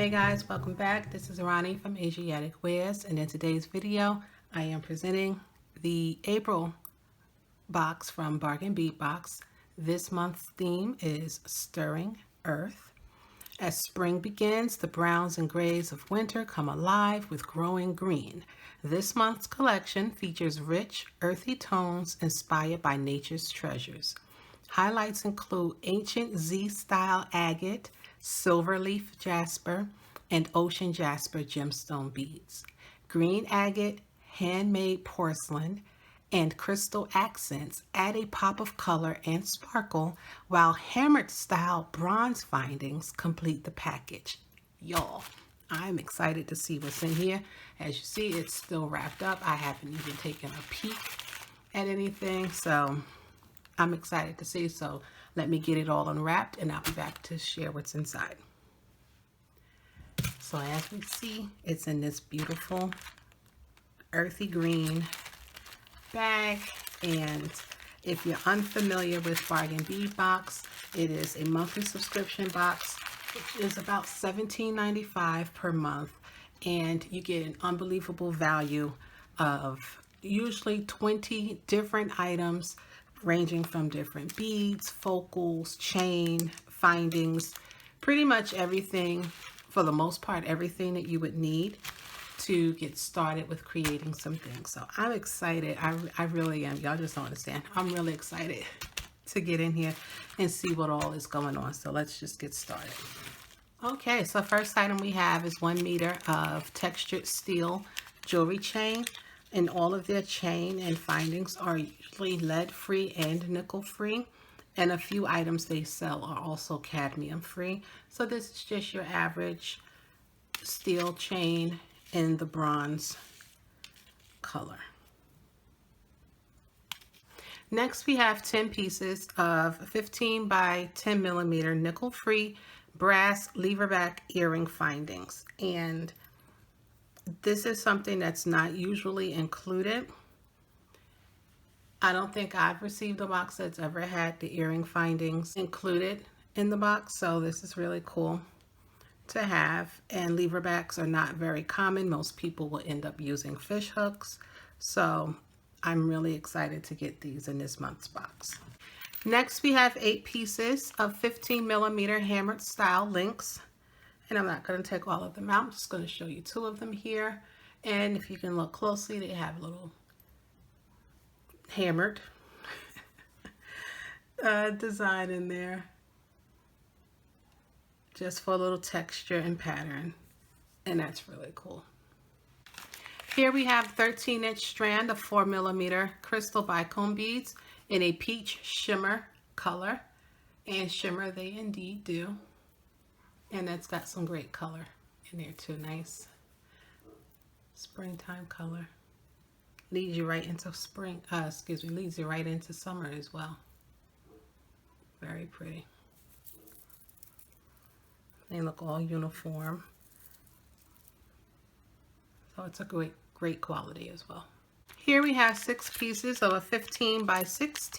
Hey guys, welcome back. This is Ronnie from Asiatic Wares, and in today's video I am presenting the April box from Bargain Bead Box. This month's theme is Stirring Earth. As spring begins, the browns and grays of winter come alive with growing green. This month's collection features rich, earthy tones inspired by nature's treasures. Highlights include ancient Z-style agate, silverleaf jasper, and ocean jasper gemstone beads. Green agate, handmade porcelain, and crystal accents add a pop of color and sparkle, while hammered style bronze findings complete the package. Y'all, I'm excited to see what's in here. As you see, it's still wrapped up. I haven't even taken a peek at anything, so I'm excited to see. So let me get it all unwrapped and I'll be back to share what's inside. So as we see, it's in this beautiful earthy green bag, and if you're unfamiliar with Bargain Bead Box, it is a monthly subscription box, which is about $17.95 per month, and you get an unbelievable value of usually 20 different items ranging from different beads, focals, chain, findings, pretty much everything, for the most part, everything that you would need to get started with creating some things. So I'm excited. I really am. Y'all just don't understand. I'm really excited to get in here and see what all is going on. So let's just get started. Okay, so first item we have is 1 meter of textured steel jewelry chain, and all of their chain and findings are usually lead-free and nickel-free, and a few items they sell are also cadmium-free. So this is just your average steel chain in the bronze color. Next, we have 10 pieces of 15 by 10 millimeter nickel-free brass leverback earring findings, and this is something that's not usually included. I don't think I've received a box that's ever had the earring findings included in the box, so this is really cool to have. And leverbacks are not very common. Most people will end up using fish hooks, so I'm really excited to get these in this month's box. Next, we have 8 pieces of 15 millimeter hammered style links, and I'm not going to take all of them out. I'm just going to show you 2 of them here, and if you can look closely, they have a little hammered design in there, just for a little texture and pattern, and that's really cool. Here we have 13-inch strand of 4 millimeter crystal Bicone beads in a peach shimmer color, and shimmer they indeed do, and that's got some great color in there too. Nice springtime color. Leads you right into spring, leads you right into summer as well. Very pretty. They look all uniform. So it's a great quality as well. Here we have 6 pieces of a 15 by 6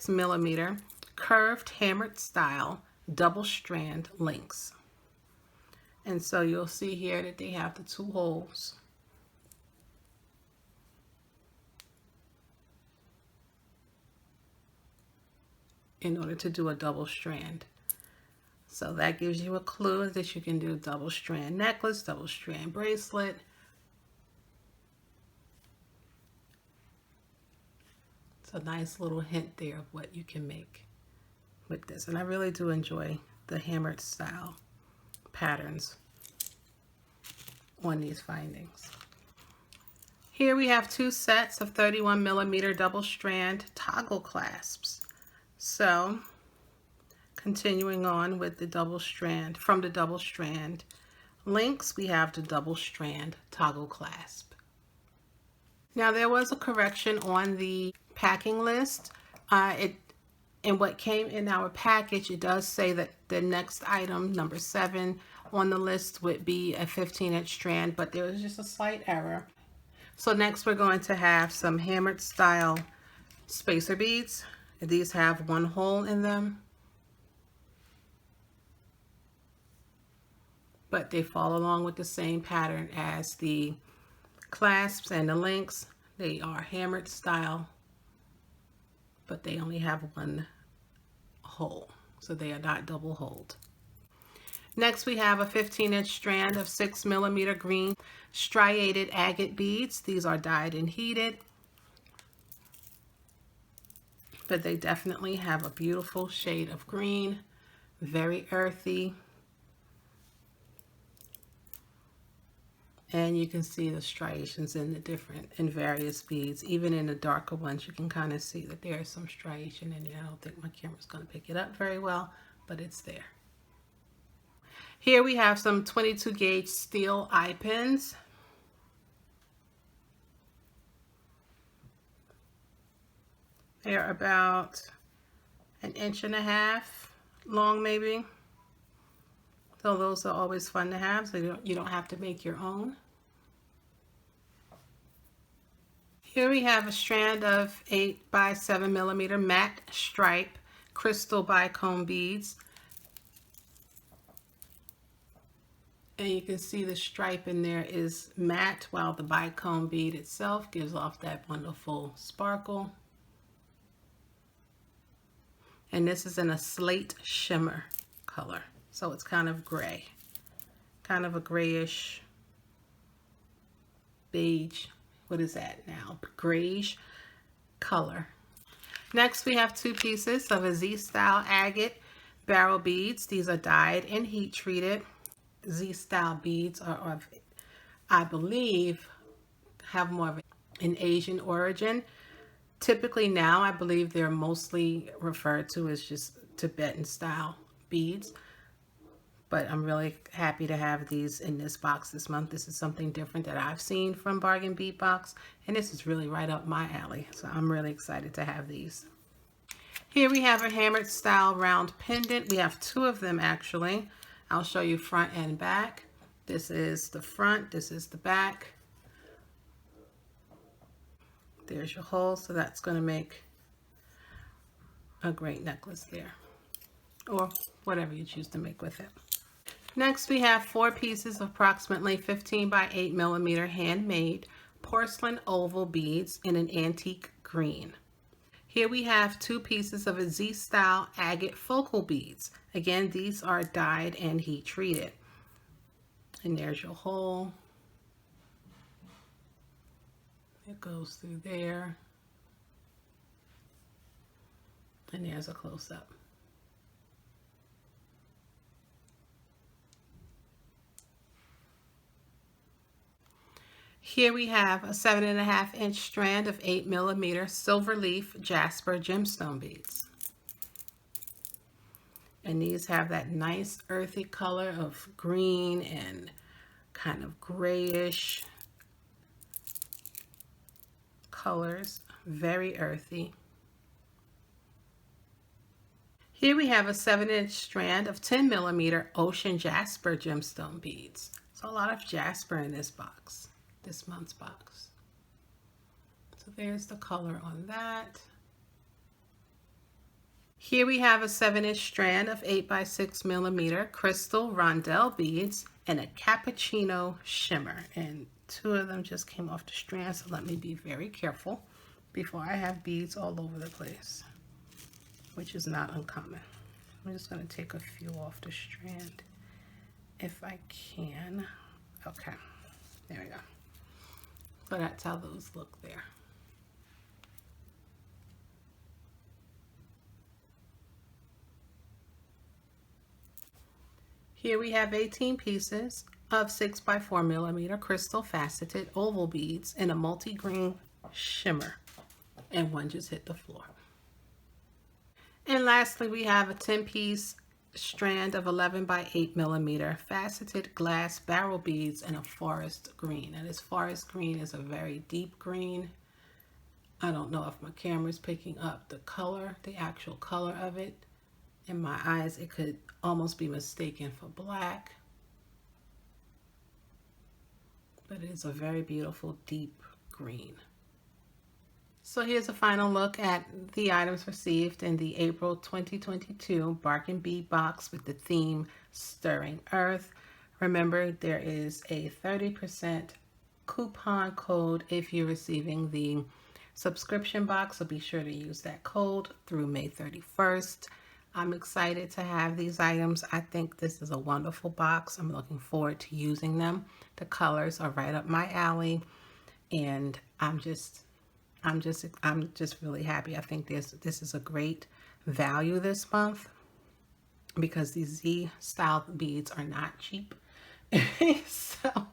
millimeter curved hammered style double strand links. And so you'll see here that they have the 2 holes. In order to do a double strand. So that gives you a clue that you can do a double strand necklace, double strand bracelet. It's a nice little hint there of what you can make with this. And I really do enjoy the hammered style patterns on these findings. Here we have 2 sets of 31 millimeter double strand toggle clasps. So continuing on with the double strand, from the double strand links, we have the double strand toggle clasp. Now there was a correction on the packing list. In what came in our package, it does say that the next item, number 7 on the list, would be a 15-inch strand, but there was just a slight error. So next we're going to have some hammered style spacer beads. These have 1 hole in them. but they follow along with the same pattern as the clasps and the links. They are hammered style, but they only have one hole, so they are not double holed. Next, we have a 15-inch strand of 6mm green striated agate beads. These are dyed and heated, but they definitely have a beautiful shade of green, very earthy. And you can see the striations in the various beads. Even in the darker ones, you can kind of see that there is some striation in there. I don't think my camera's going to pick it up very well, but it's there. Here we have some 22 gauge steel eye pins. They're about 1.5 inches long, maybe. So those are always fun to have, so you don't have to make your own. Here we have a strand of 8 by 7mm matte stripe crystal bicone beads. And you can see the stripe in there is matte, while the bicone bead itself gives off that wonderful sparkle. And this is in a slate shimmer color. So it's kind of gray, kind of a grayish beige. What is that now? Grayish color. Next, we have 2 pieces of a Z-style agate barrel beads. These are dyed and heat treated. Z-style beads are of, I believe, have more of an Asian origin. Typically now, I believe they're mostly referred to as just Tibetan style beads. But I'm really happy to have these in this box this month. This is something different that I've seen from Bargain Bead Box, and this is really right up my alley. So I'm really excited to have these. Here we have a hammered style round pendant. We have 2 of them actually. I'll show you front and back. This is the front, this is the back. There's your hole, so that's going to make a great necklace there, or whatever you choose to make with it. Next, we have 4 pieces of approximately 15 by 8mm handmade porcelain oval beads in an antique green. Here we have 2 pieces of a Z-style agate focal beads. Again, these are dyed and heat treated. And there's your hole. It goes through there. And there's a close-up. Here we have a 7.5-inch strand of 8mm silver leaf jasper gemstone beads. And these have that nice earthy color of green and kind of grayish colors, very earthy. Here we have a 7-inch strand of 10mm ocean jasper gemstone beads. So a lot of jasper in this box. This month's box. So there's the color on that. Here we have a 7-inch strand of 8 by 6mm crystal rondelle beads and a cappuccino shimmer. And 2 of them just came off the strand, so let me be very careful before I have beads all over the place, which is not uncommon. I'm just going to take a few off the strand if I can. Okay, there we go. So that's how those look there. Here we have 18 pieces of 6 by 4mm crystal faceted oval beads in a multi-green shimmer, and 1 just hit the floor. And lastly, we have a 10-piece strand of 11 by 8mm faceted glass barrel beads in a forest green. And this forest green is a very deep green. I don't know if my camera is picking up the color, the actual color of it. In my eyes, it could almost be mistaken for black. But it is a very beautiful deep green. So here's a final look at the items received in the April 2022 Bargain Bead Box with the theme Stirring Earth. Remember, there is a 30% coupon code if you're receiving the subscription box, so be sure to use that code through May 31st. I'm excited to have these items. I think this is a wonderful box. I'm looking forward to using them. The colors are right up my alley, and I'm just really happy. I think this is a great value this month because these Z style beads are not cheap. So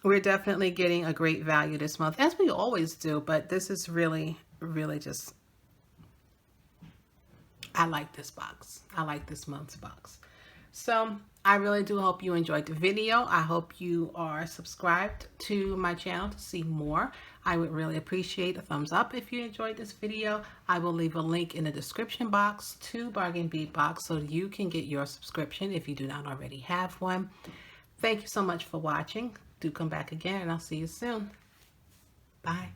we're definitely getting a great value this month, as we always do, but this is really just, I like this box. I like this month's box. So I really do hope you enjoyed the video. I hope you are subscribed to my channel to see more. I would really appreciate a thumbs up if you enjoyed this video. I will leave a link in the description box to Bargain Bead Box so you can get your subscription if you do not already have one. Thank you so much for watching. Do come back again, and I'll see you soon. Bye.